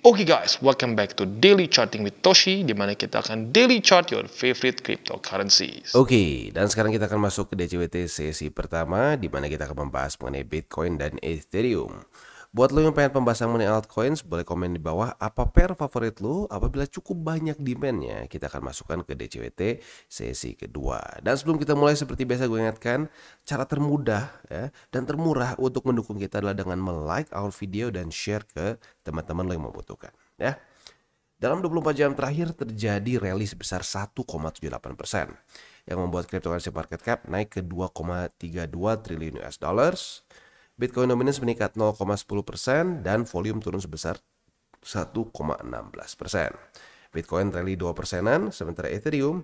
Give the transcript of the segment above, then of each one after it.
Oke guys, welcome back to Daily Charting with Toshi, di mana kita akan daily chart your favorite cryptocurrencies. Oke, dan sekarang kita akan masuk ke DCWT sesi pertama, di mana kita akan membahas mengenai Bitcoin dan Ethereum. Buat lo yang pengen pembahasan mengenai altcoins, boleh komen di bawah apa pair favorit lo. Apabila cukup banyak demandnya, kita akan masukkan ke DCWT sesi kedua. Dan sebelum kita mulai, seperti biasa gue ingatkan, cara termudah ya, dan termurah untuk mendukung kita adalah dengan like our video dan share ke teman-teman lo yang membutuhkan ya. Dalam 24 jam terakhir terjadi rally sebesar 1,78%, yang membuat cryptocurrency market cap naik ke 2,32 triliun US dollars. Bitcoin dominance meningkat 0,10% dan volume turun sebesar 1,16%. Bitcoin rally 2%-an, sementara Ethereum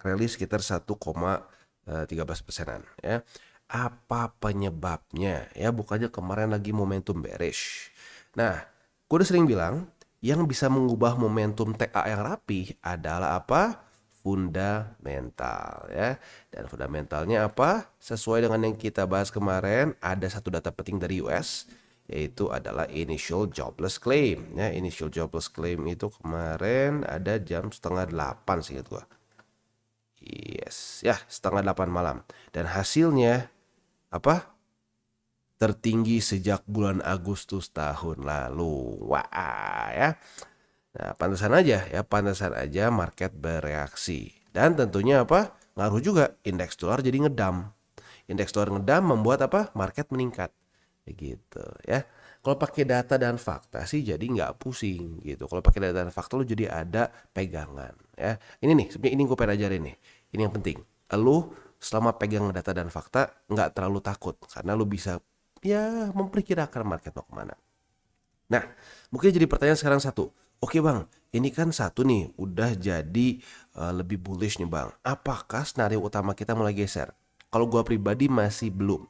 rally sekitar 1,13%-an ya. Apa penyebabnya? Ya, bukannya kemarin lagi momentum bearish. Nah, gue udah sering bilang, yang bisa mengubah momentum TA yang rapi adalah apa? Fundamental ya. Dan fundamentalnya apa? Sesuai dengan yang kita bahas kemarin, ada satu data penting dari US, yaitu adalah initial jobless claim ya. Initial jobless claim itu kemarin ada jam 7:30 sih gua. Yes, ya 7:30 malam. Dan hasilnya apa? Tertinggi sejak bulan Agustus tahun lalu. Wah ya. Nah, pantasan aja market bereaksi. Dan tentunya apa? Ngaruh juga, indeks dolar jadi ngedam. Indeks dolar ngedam membuat apa? Market meningkat. Begitu ya. Kalau pakai data dan fakta sih jadi nggak pusing gitu. Kalau pakai data dan fakta lu jadi ada pegangan ya. Ini nih, sebenarnya ini gue pengen ajarin nih. Ini yang penting. Lu selama pegang data dan fakta nggak terlalu takut karena lu bisa ya memperkirakan market mau kemana. Nah, mungkin jadi pertanyaan sekarang satu. Oke bang, ini kan satu nih udah jadi lebih bullish nih bang. Apakah skenario utama kita mulai geser? Kalau gua pribadi masih belum.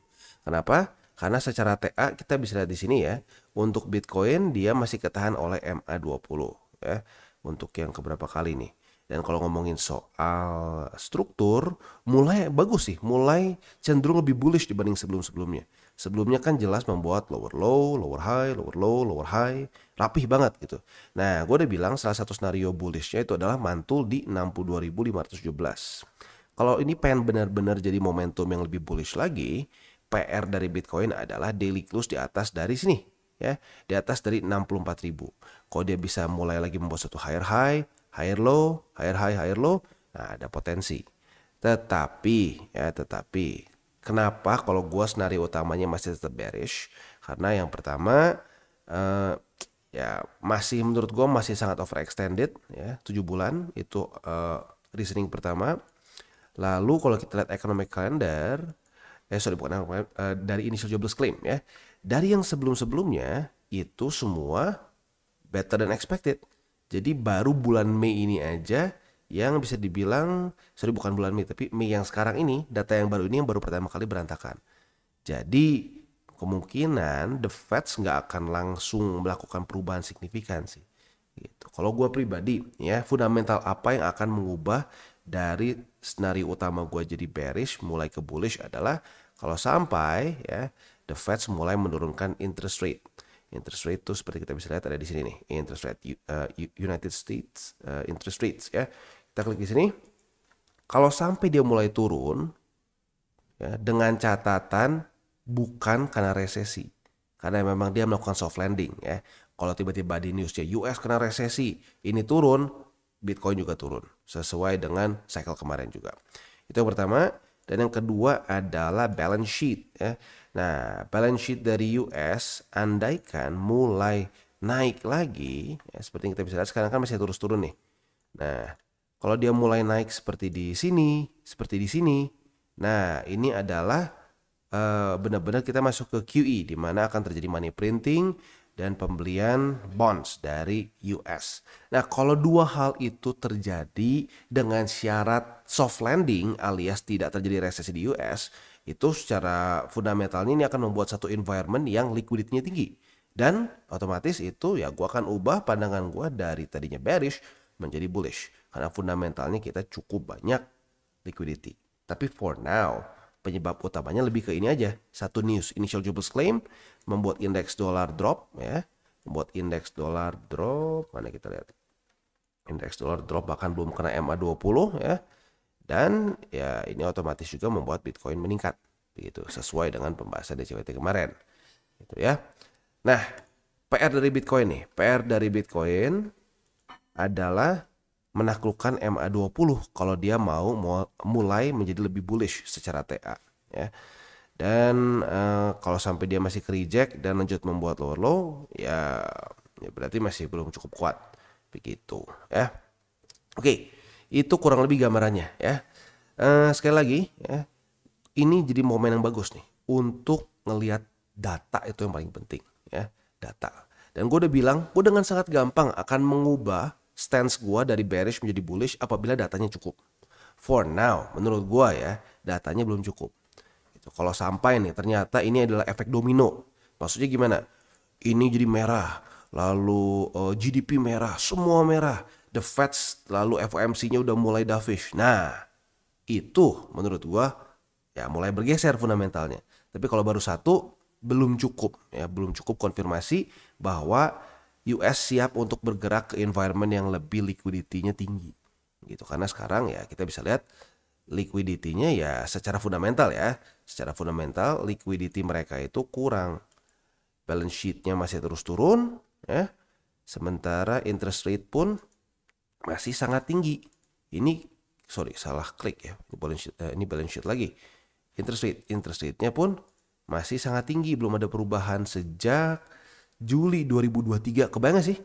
Kenapa? Karena secara TA kita bisa lihat di sini ya. Untuk Bitcoin dia masih ketahan oleh MA20 ya. Untuk yang keberapa kali nih. Dan kalau ngomongin soal struktur, mulai bagus sih, mulai cenderung lebih bullish dibanding sebelum-sebelumnya. Sebelumnya kan jelas membuat lower low, lower high, lower low, lower high, rapih banget gitu. Nah, gue udah bilang salah satu skenario bullishnya itu adalah mantul di 62.517. Kalau ini pengen benar-benar jadi momentum yang lebih bullish lagi, PR dari Bitcoin adalah daily close di atas dari sini ya, di atas dari 64.000. Kalau dia bisa mulai lagi membuat satu higher high, higher low, higher high, higher low, nah ada potensi. Tetapi kenapa kalau gue skenario utamanya masih tetap bearish? Karena yang pertama ya masih menurut gue masih sangat overextended ya, 7 bulan itu reasoning pertama. Lalu kalau kita lihat economic calendar, dari initial jobless claim ya, dari yang sebelum-sebelumnya itu semua better than expected. Jadi baru bulan Mei ini aja yang bisa dibilang, bukan bulan Mei, tapi Mei yang sekarang ini, data yang baru ini yang baru pertama kali berantakan. Jadi kemungkinan the Fed nggak akan langsung melakukan perubahan signifikan sih. Gitu. Kalau gue pribadi ya, fundamental apa yang akan mengubah dari skenario utama gue jadi bearish mulai ke bullish adalah kalau sampai ya the Fed mulai menurunkan interest rate. Interest rate itu seperti kita bisa lihat ada di sini nih, interest rate United States interest rates ya. Kita klik di sini. Kalau sampai dia mulai turun ya, dengan catatan bukan karena resesi, karena memang dia melakukan soft landing ya. Kalau tiba-tiba di newsnya US kena resesi, ini turun, Bitcoin juga turun sesuai dengan cycle kemarin juga. Itu yang pertama. Dan yang kedua adalah balance sheet ya. Nah, balance sheet dari US andaikan mulai naik lagi ya, seperti yang kita bisa lihat sekarang kan masih terus turun nih. Nah, kalau dia mulai naik seperti di sini, seperti di sini. Nah, ini adalah benar-benar kita masuk ke QE di mana akan terjadi money printing dan pembelian bonds dari US. Nah, kalau dua hal itu terjadi dengan syarat soft landing alias tidak terjadi resesi di US, itu secara fundamentalnya ini akan membuat satu environment yang liquidity-nya tinggi. Dan otomatis itu ya gue akan ubah pandangan gue dari tadinya bearish menjadi bullish. Karena fundamentalnya kita cukup banyak liquidity. Tapi for now, penyebab utamanya lebih ke ini aja. Satu news, initial jobless claim membuat indeks dolar drop ya. membuat indeks dolar drop. Mana kita lihat, indeks dolar drop bahkan belum kena MA20 ya. Dan ya ini otomatis juga membuat Bitcoin meningkat begitu, sesuai dengan pembahasan DCWT kemarin gitu ya. Nah, PR dari Bitcoin nih, PR dari Bitcoin adalah menaklukkan MA20 kalau dia mau mulai menjadi lebih bullish secara TA ya. Dan kalau sampai dia masih ke reject dan lanjut membuat lower low ya berarti masih belum cukup kuat begitu ya. Oke, itu kurang lebih gambarannya ya. Sekali lagi ya, ini jadi momen yang bagus nih untuk ngelihat data, itu yang paling penting ya, data. Dan gue udah bilang, gue dengan sangat gampang akan mengubah stance gue dari bearish menjadi bullish apabila datanya cukup. For now, menurut gue ya, datanya belum cukup. Gitu. Kalau sampai nih ternyata ini adalah efek domino, maksudnya gimana? Ini jadi merah, lalu GDP merah, semua merah. The Fed lalu FOMC-nya udah mulai dovish. Nah, itu menurut gua ya mulai bergeser fundamentalnya. Tapi kalau baru satu belum cukup ya, belum cukup konfirmasi bahwa US siap untuk bergerak ke environment yang lebih liquidity-nya tinggi. Gitu. Karena sekarang ya kita bisa lihat liquidity-nya ya secara fundamental ya. Secara fundamental liquidity mereka itu kurang. Balance sheet-nya masih terus turun ya. Sementara interest rate pun masih sangat tinggi. Ini salah klik ya. Ini balance sheet lagi. Interest rate-nya pun masih sangat tinggi, belum ada perubahan sejak Juli 2023. Kebayang gak sih?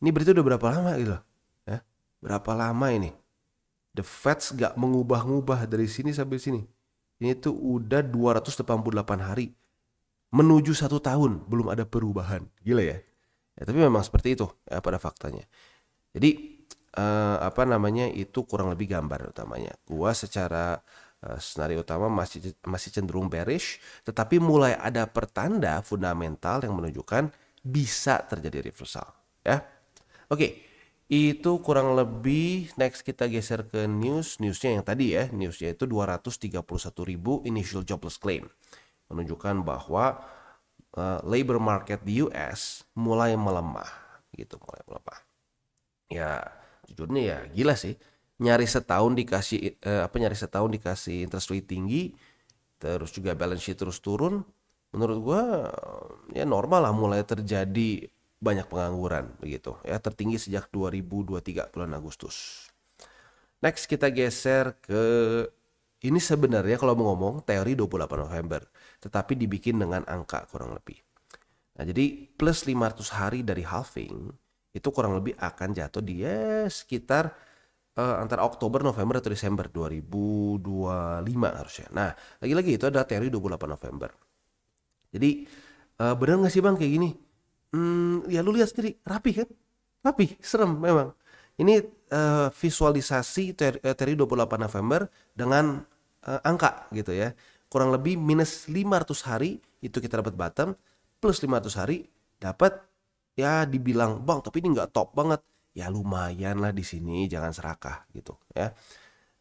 Ini berarti udah berapa lama gitu loh. Ya? Berapa lama ini? The Fed gak mengubah-ngubah dari sini sampai sini. Ini tuh udah 288 hari. Menuju 1 tahun belum ada perubahan. Gila ya? Ya tapi memang seperti itu ya pada faktanya. Jadi itu kurang lebih gambar utamanya. Gua secara skenario utama masih cenderung bearish, tetapi mulai ada pertanda fundamental yang menunjukkan bisa terjadi reversal ya. Oke, itu kurang lebih. Next kita geser ke newsnya yang tadi ya. Newsnya itu 231.000 initial jobless claim, menunjukkan bahwa labor market di US mulai melemah gitu, ya. Jujurnya ya gila sih, nyaris setahun dikasih interest rate tinggi, terus juga balance sheet terus turun. Menurut gua ya normal lah mulai terjadi banyak pengangguran begitu ya, tertinggi sejak 2023 bulan Agustus. Next kita geser ke ini, sebenarnya kalau mau ngomong teori 28 November, tetapi dibikin dengan angka kurang lebih. Nah, jadi plus 500 hari dari halving itu kurang lebih akan jatuh di sekitar antara Oktober, November atau Desember 2025 harusnya. Nah, lagi-lagi itu ada teori 28 November. Jadi benar nggak sih bang kayak gini? Ya lu lihat sendiri, rapi kan? Rapi, serem memang. Ini visualisasi teori 28 November dengan angka gitu ya. Kurang lebih minus 500 hari itu kita dapat bottom, plus 500 hari dapat ya dibilang bang tapi ini nggak top banget, ya lumayan lah di sini, jangan serakah gitu ya.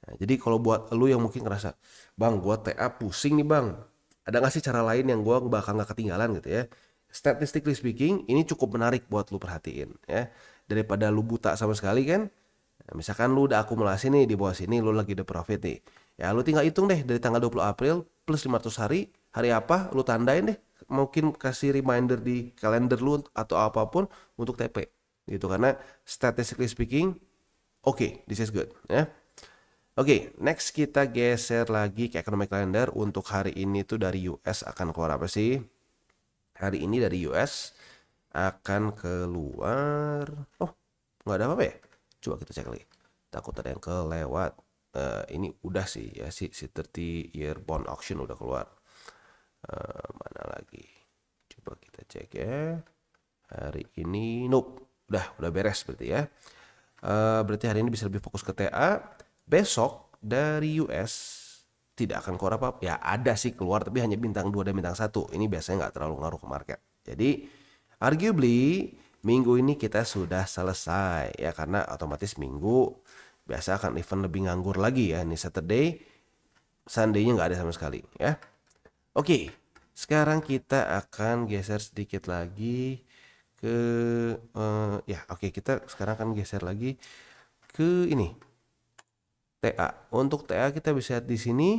Nah, jadi kalau buat lu yang mungkin ngerasa bang gua TA pusing nih bang, ada nggak sih cara lain yang gua bakal nggak ketinggalan gitu ya? Statistically speaking ini cukup menarik buat lu perhatiin ya, daripada lu buta sama sekali kan. Nah, misalkan lu udah akumulasi nih di bawah sini, lu lagi udah profit nih ya, lu tinggal hitung deh dari tanggal 20 April plus 500 hari apa lu tandain deh, mungkin kasih reminder di kalender lu atau apapun untuk TP gitu, karena statistically speaking this is good ya. Next kita geser lagi ke economic calendar. Untuk hari ini tuh dari US akan keluar apa sih? Hari ini dari US akan keluar nggak ada apa-apa ya, coba kita cek lagi, takut ada yang kelewat. Ini udah sih ya, si 30 year bond auction udah keluar. Mana lagi, coba kita cek ya. Hari ini udah beres berarti ya. Berarti hari ini bisa lebih fokus ke TA. Besok dari US tidak akan keluar apa-apa. Ya ada sih keluar, tapi hanya bintang 2 dan bintang 1. Ini biasanya nggak terlalu ngaruh ke market. Jadi arguably minggu ini kita sudah selesai ya, karena otomatis minggu biasa akan event lebih nganggur lagi ya. Ini Saturday, Sunday-nya nggak ada sama sekali ya. Sekarang kita akan geser sedikit lagi ke ya oke, kita sekarang akan geser lagi ke ini TA. Untuk TA kita bisa lihat di sini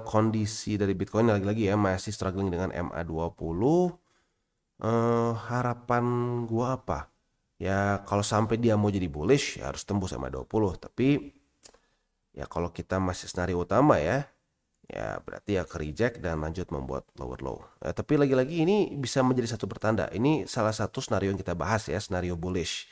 kondisi dari Bitcoin lagi-lagi ya masih struggling dengan MA20. Harapan gua apa? Ya kalau sampai dia mau jadi bullish ya harus tembus MA20. Tapi ya kalau kita masih senario utama ya berarti ya ke reject dan lanjut membuat lower low. Tapi lagi-lagi ini bisa menjadi satu pertanda. Ini salah satu skenario yang kita bahas ya, skenario bullish.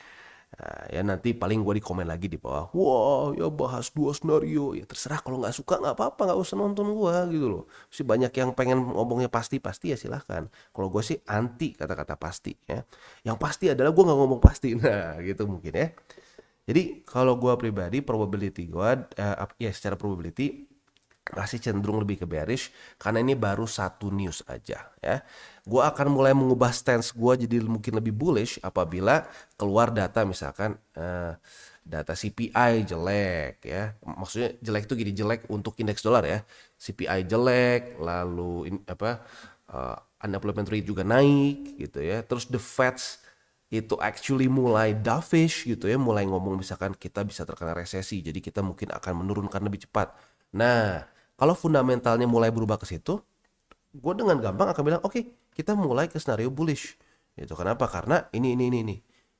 Ya nanti paling gue di komen lagi di bawah. Wah ya bahas 2 skenario. Ya terserah, kalau nggak suka nggak apa-apa, nggak usah nonton gue gitu loh. Sih banyak yang pengen ngomongnya pasti-pasti ya silahkan. Kalau gue sih anti kata-kata pasti ya. Yang pasti adalah gue nggak ngomong pasti. Nah gitu mungkin ya. Jadi kalau gue pribadi probability gue ya secara probability masih cenderung lebih ke bearish karena ini baru satu news aja ya. Gue akan mulai mengubah stance gue jadi mungkin lebih bullish apabila keluar data misalkan data CPI jelek ya. Maksudnya jelek itu gini, jelek untuk indeks dolar ya. CPI jelek, lalu unemployment rate juga naik gitu ya. Terus the Feds itu actually mulai dovish gitu ya, mulai ngomong misalkan kita bisa terkena resesi, jadi kita mungkin akan menurunkan lebih cepat. Nah, kalau fundamentalnya mulai berubah ke situ, gue dengan gampang akan bilang oke, kita mulai ke skenario bullish. Gitu. Kenapa? Karena ini.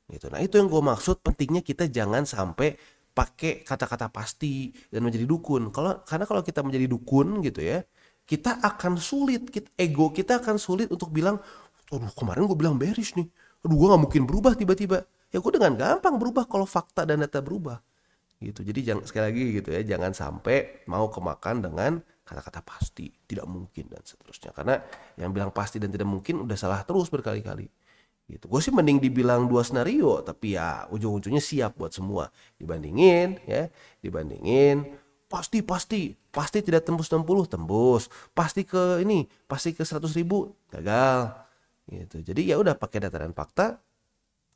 Gitu. Nah, itu yang gue maksud, pentingnya kita jangan sampai pakai kata-kata pasti dan menjadi dukun. Karena kalau kita menjadi dukun gitu ya, kita akan sulit, ego kita akan sulit untuk bilang, aduh kemarin gue bilang bearish nih, aduh gue gak mungkin berubah tiba-tiba. Ya gue dengan gampang berubah kalau fakta dan data berubah gitu. Jadi jangan, sekali lagi gitu ya, jangan sampai mau kemakan dengan kata-kata pasti, tidak mungkin dan seterusnya. Karena yang bilang pasti dan tidak mungkin udah salah terus berkali-kali gitu. Gue sih mending dibilang 2 skenario tapi ya ujung-ujungnya siap buat semua, dibandingin pasti tidak tembus 60, tembus, pasti ke 100.000 gagal gitu. Jadi ya udah, pakai data dan fakta,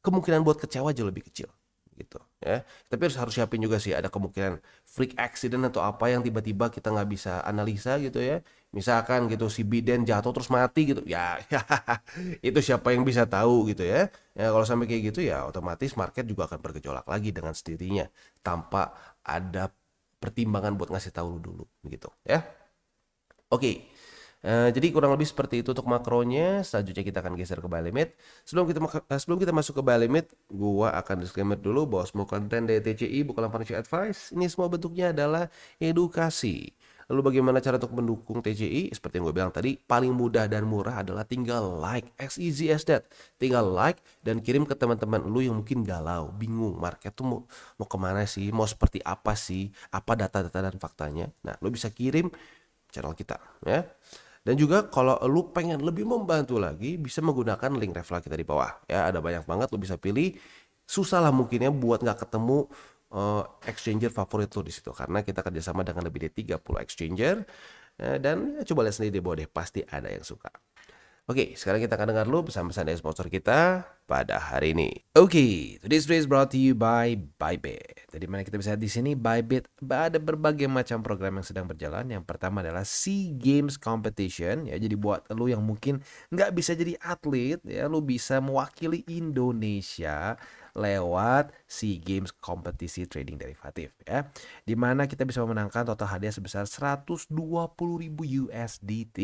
kemungkinan buat kecewa jauh lebih kecil gitu ya. Tapi harus siapin juga sih ada kemungkinan freak accident atau apa yang tiba-tiba kita nggak bisa analisa gitu ya. Misalkan gitu si Biden jatuh terus mati gitu ya, itu siapa yang bisa tahu gitu ya. Ya kalau sampai kayak gitu ya otomatis market juga akan bergejolak lagi dengan sendirinya tanpa ada pertimbangan buat ngasih tahu dulu gitu ya. Oke. Jadi kurang lebih seperti itu untuk makronya. Selanjutnya kita akan geser ke buy limit. Sebelum kita masuk ke buy limit, gua akan disclaimer dulu bahwa semua konten dari TCI bukanlah financial advice. Ini semua bentuknya adalah edukasi. Lalu bagaimana cara untuk mendukung TCI? Seperti yang gue bilang tadi, paling mudah dan murah adalah tinggal like, as easy as that. Tinggal like dan kirim ke teman-teman lu yang mungkin galau, bingung, market tuh mau kemana sih, mau seperti apa sih, apa data-data dan faktanya. Nah, lu bisa kirim channel kita ya. Dan juga kalau lu pengen lebih membantu lagi, bisa menggunakan link referral kita di bawah ya. Ada banyak banget, lu bisa pilih. Susah lah mungkin ya buat nggak ketemu exchanger favorit lu di situ, karena kita kerjasama dengan lebih dari 30 exchanger. Dan ya, coba lihat sendiri di bawah deh, pasti ada yang suka. Oke, sekarang kita akan dengar dulu pesan-pesan dari sponsor kita pada hari ini. Oke, today's video is brought to you by Bybit. Jadi mana kita bisa lihat di sini, Bybit ada berbagai macam program yang sedang berjalan. Yang pertama adalah SEA Games Competition ya. Jadi buat lu yang mungkin nggak bisa jadi atlet ya, lu bisa mewakili Indonesia lewat SEA Games kompetisi trading derivatif ya. Dimana kita bisa memenangkan total hadiah sebesar 120.000 USDT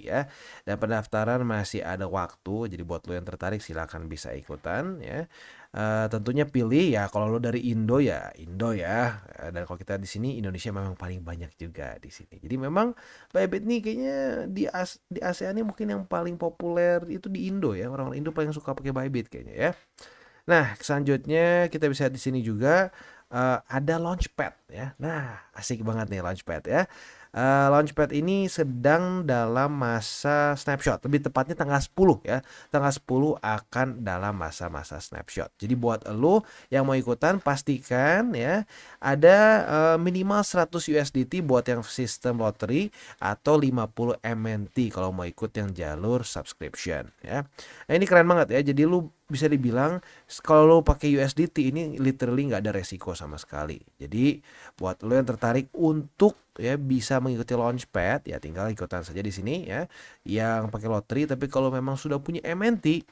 ya. Dan pendaftaran masih ada waktu, jadi buat lo yang tertarik silakan bisa ikutan ya. Tentunya pilih ya, kalau lo dari Indo ya. Dan kalau kita di sini Indonesia memang paling banyak juga di sini. Jadi memang Bybit nih kayaknya di ASEAN ini mungkin yang paling populer itu di Indo ya. Orang-orang Indo paling suka pakai Bybit kayaknya ya. Nah, selanjutnya kita bisa lihat di sini juga ada Launchpad ya. Nah, asik banget nih Launchpad ya. Launchpad ini sedang dalam masa snapshot, lebih tepatnya tanggal 10 ya. Tanggal 10 akan dalam masa-masa snapshot. Jadi buat lo yang mau ikutan, pastikan ya ada minimal 100 USDT buat yang sistem lottery atau 50 MNT kalau mau ikut yang jalur subscription ya. Nah, ini keren banget ya. Jadi lu bisa dibilang kalau lo pakai USDT ini literally nggak ada resiko sama sekali. Jadi buat lo yang tertarik untuk ya bisa mengikuti Launchpad ya tinggal ikutan saja di sini ya. Yang pakai lotre, tapi kalau memang sudah punya MNT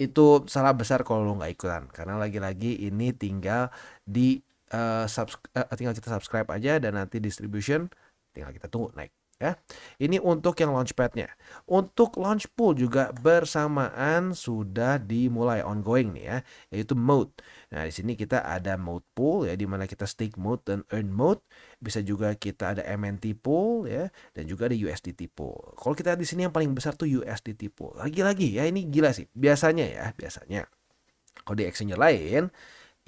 itu salah besar kalau lo nggak ikutan, karena lagi-lagi ini tinggal di tinggal kita subscribe aja dan nanti distribution tinggal kita tunggu naik ya. Ini untuk yang launchpadnya. Untuk launch pool juga bersamaan sudah dimulai ongoing nih ya, yaitu mode. Nah, di sini kita ada mode pool ya, di mana kita stake mode dan earn mode. Bisa juga kita ada MNT pool ya, dan juga ada USDT pool. Kalau kita di sini yang paling besar tuh USDT pool. Lagi-lagi ya, ini gila sih. Biasanya kalau di exchange lain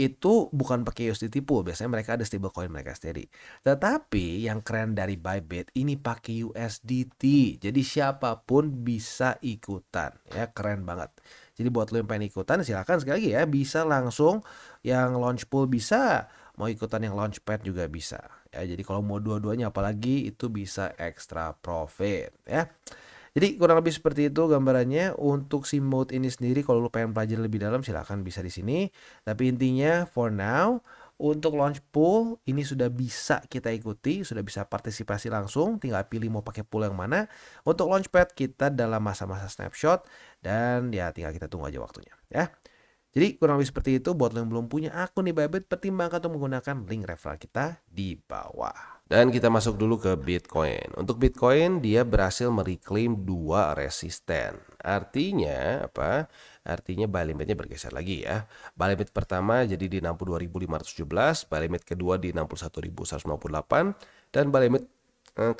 itu bukan pakai USDT pool, biasanya mereka ada stablecoin mereka sendiri. Tetapi yang keren dari Bybit ini pakai USDT, jadi siapapun bisa ikutan ya, keren banget. Jadi buat lo yang pengen ikutan silakan, sekali lagi ya, bisa langsung yang launch pool bisa, mau ikutan yang launchpad juga bisa ya. Jadi kalau mau dua-duanya apalagi itu bisa extra profit ya. Jadi kurang lebih seperti itu gambarannya. Untuk si mode ini sendiri kalau lu pengen pelajari lebih dalam silahkan bisa di sini. Tapi intinya for now untuk launch pool ini sudah bisa kita ikuti, sudah bisa partisipasi langsung, tinggal pilih mau pakai pool yang mana. Untuk launchpad kita dalam masa-masa snapshot dan ya tinggal kita tunggu aja waktunya ya. Jadi kurang lebih seperti itu. Buat lo yang belum punya akun di Bybit, pertimbangkan untuk menggunakan link referral kita di bawah. Dan kita masuk dulu ke Bitcoin. Untuk Bitcoin dia berhasil mereclaim 2 resisten. Artinya apa? Artinya buy limitnya bergeser lagi ya. Buy limit pertama jadi di 62.517, buy limit kedua di 61.158, dan buy limit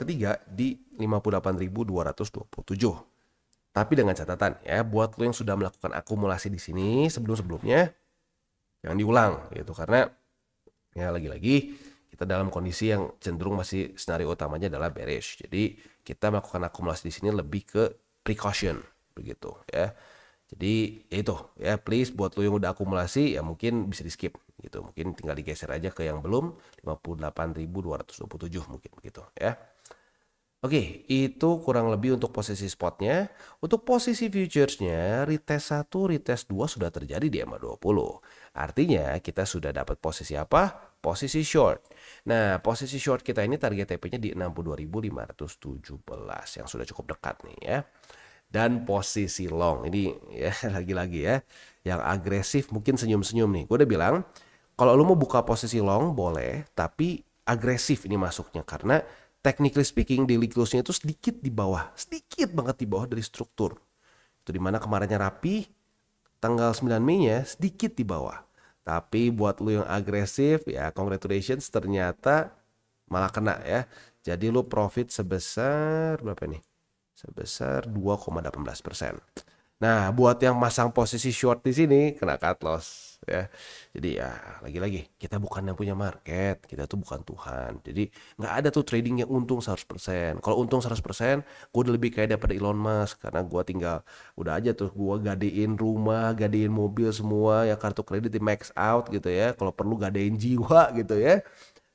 ketiga di 58.227. Tapi dengan catatan ya, buat lo yang sudah melakukan akumulasi di sini sebelum-sebelumnya, jangan diulang gitu, karena ya lagi-lagi kita dalam kondisi yang cenderung masih skenario utamanya adalah bearish. Jadi kita melakukan akumulasi di sini lebih ke precaution begitu ya. Jadi ya itu ya, please buat lo yang udah akumulasi ya mungkin bisa di skip gitu. Mungkin tinggal digeser aja ke yang belum, 58.227 mungkin gitu ya. Oke, itu kurang lebih untuk posisi spotnya. Untuk posisi futuresnya, retest 1, retest 2 sudah terjadi di EMA20. Artinya kita sudah dapat posisi apa? Posisi short. Nah, posisi short kita ini target TP-nya di 62.517 yang sudah cukup dekat nih ya. Dan posisi long ini ya lagi-lagi ya, yang agresif mungkin senyum-senyum nih. Gue udah bilang, kalau lu mau buka posisi long boleh, tapi agresif ini masuknya karena technically speaking, daily close-nya itu sedikit banget di bawah dari struktur. Itu dimana kemarinnya rapi, tanggal 9 Mei-nya sedikit di bawah. Tapi buat lu yang agresif, ya congratulations, ternyata malah kena ya. Jadi lu profit sebesar, berapa nih? Sebesar 2,18%. Nah, buat yang masang posisi short di sini, kena cut loss ya. Jadi ya lagi-lagi kita bukan yang punya market, kita tuh bukan Tuhan. Jadi nggak ada tuh trading yang untung 100%. Kalau untung 100%, gue udah lebih kaya daripada Elon Musk, karena gue tinggal udah aja tuh gue gadein rumah, gadein mobil semua, ya kartu kredit di max out gitu ya. Kalau perlu gadein jiwa gitu ya.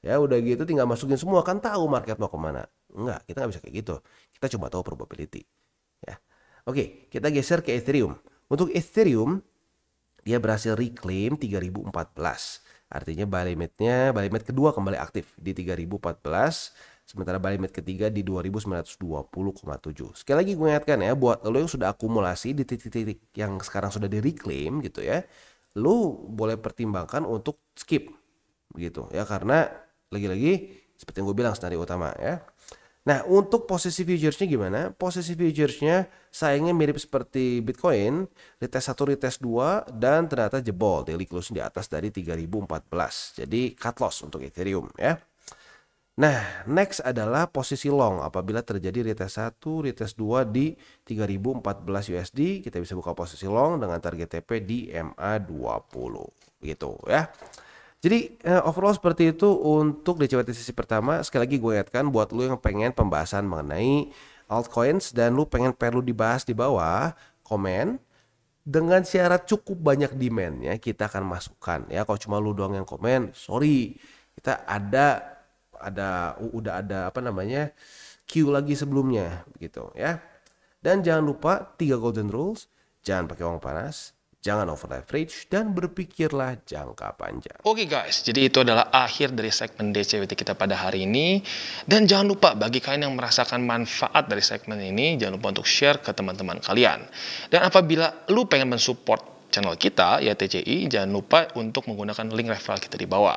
Ya udah gitu tinggal masukin semua, kan tahu market mau kemana. Enggak, kita nggak bisa kayak gitu. Kita cuma tahu probability. Ya. Oke, kita geser ke Ethereum. Untuk Ethereum, dia berhasil reclaim 3014. Artinya buy limit kedua kembali aktif di 3014. Sementara buy limit ketiga di 2920,7. Sekali lagi gue ingatkan ya, buat lo yang sudah akumulasi di titik-titik yang sekarang sudah di reclaim gitu ya, lo boleh pertimbangkan untuk skip begitu ya, karena lagi-lagi seperti yang gue bilang skenario utama ya. Nah, untuk posisi futuresnya gimana? Posisi futuresnya sayangnya mirip seperti Bitcoin, retest 1, retest 2, dan ternyata jebol, daily close di atas dari 3014. Jadi cut loss untuk Ethereum ya. Nah, next adalah posisi long. Apabila terjadi retest 1, retest 2 di 3014 USD, kita bisa buka posisi long dengan target TP di MA20. Gitu ya. Jadi overall seperti itu untuk DCWT sesi pertama. Sekali lagi gue ingatkan buat lu yang pengen pembahasan mengenai altcoins dan lu pengen perlu dibahas di bawah, komen dengan syarat cukup banyak demandnya, kita akan masukkan ya. Kalau cuma lu doang yang komen, sorry, kita udah ada apa namanya queue lagi sebelumnya gitu ya. Dan jangan lupa 3 golden rules: jangan pakai uang panas, Jangan over leverage dan berpikirlah jangka panjang. Oke guys, jadi itu adalah akhir dari segmen DCWT kita pada hari ini. Dan jangan lupa bagi kalian yang merasakan manfaat dari segmen ini, jangan lupa untuk share ke teman-teman kalian. Dan apabila lu pengen mensupport channel kita, ya TCI, jangan lupa untuk menggunakan link referral kita di bawah.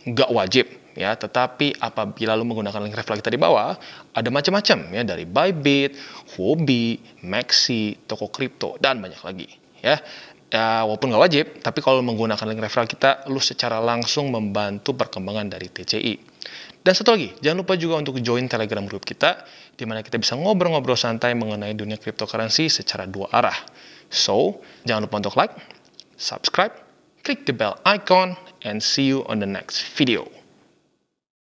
Nggak wajib, ya, tetapi apabila lu menggunakan link referral kita di bawah, ada macam-macam, ya, dari Bybit, Huobi, Maxi, toko kripto, dan banyak lagi, ya. Ya, walaupun nggak wajib, tapi kalau menggunakan link referral kita, lu secara langsung membantu perkembangan dari TCI. Dan satu lagi, jangan lupa juga untuk join Telegram group kita, di mana kita bisa ngobrol-ngobrol santai mengenai dunia cryptocurrency secara dua arah. So, jangan lupa untuk like, subscribe, click the bell icon, and see you on the next video.